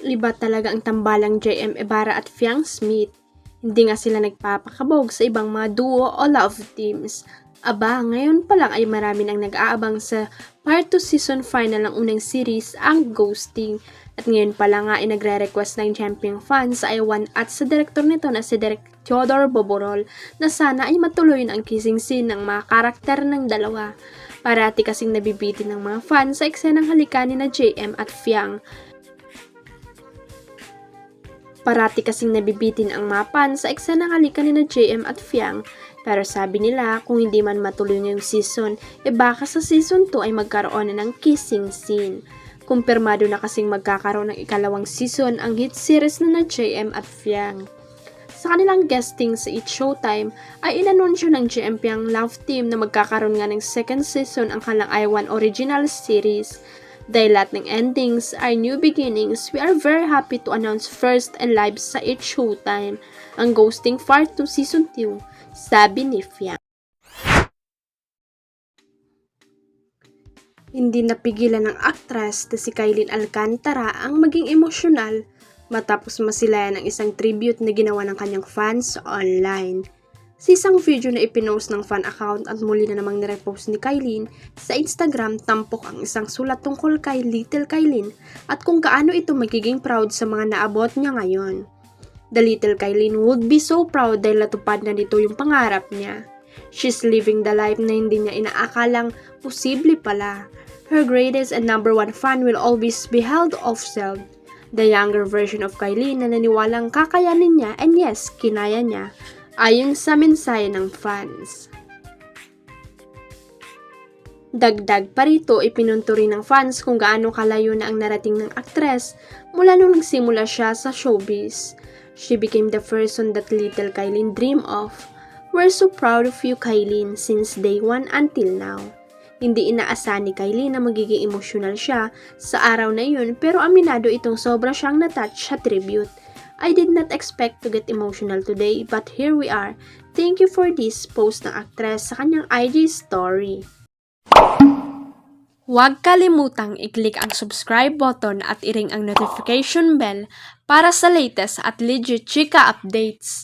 Iba talaga ang tambalang JM Ibarra at Fiang Smith. Hindi nga sila nagpapakabog sa ibang mga duo o love teams. Aba, ngayon pa lang ay marami nang nag-aabang sa part 2 season final ng unang series, ang Ghosting. At ngayon pa lang nga ay nagre-request ng champion fans sa Iwan at sa direktor nito na si Direk Theodore Boborol na sana ay matuloy na ang kissing scene ng mga karakter ng dalawa. Parati kasing nabibitin ng mga fans sa eksenang halikanin na JM at Fiang. Parati kasing nabibitin ang mga fans sa eksenang halikanin na JM at Fiang. Pero sabi nila kung hindi man matuloy ngayong season, baka sa season 2 ay magkaroon na ng kissing scene. Kumpirmado na kasing magkakaroon ng ikalawang season ang hit series na JM at Fiang. Sa kanilang guesting sa It's Showtime ay inanunsyo ng JM Fiang love team na magkakaroon nga ng second season ang kanilang I1 original series. Dahil lahat ng endings are new beginnings, we are very happy to announce first and live sa It's Showtime ang Ghosting Part 2 Season 2, sabi ni Fiang. Hindi napigilan ng aktres na si Kailin Alcantara ang maging emosyonal matapos masilayan ng isang tribute na ginawa ng kanyang fans online. Sa isang video na ipinost ng fan account at muli na namang nirepost ni Kailin sa Instagram, tampok ang isang sulat tungkol kay Little Kailin at kung gaano ito magiging proud sa mga naabot niya ngayon. The Little Kailin would be so proud dahil natupad na nito yung pangarap niya. She's living the life na hindi niya inaakalang posible pala. Her greatest and number one fan will always be held Offseld, the younger version of Kailin na naniwalang kakayanin niya and yes, kinaya niya. Ayon sa mensahe ng fans. Dagdag pa rito, ipinunto rin ng fans kung gaano kalayo na ang narating ng aktres mula nung nagsimula siya sa showbiz. She became the person that Little Kailin dreamed of. We're so proud of you, Kailin, since day one until now. Hindi inaasahan ni Kailin na magiging emotional siya sa araw na yun pero aminado itong sobra siyang natouch sa tribute. I did not expect to get emotional today, but here we are. Thank you for this post ng aktres sa kanyang IG story. Huwag kalimutang i-click ang subscribe button at i-ring ang notification bell para sa latest at legit chika updates.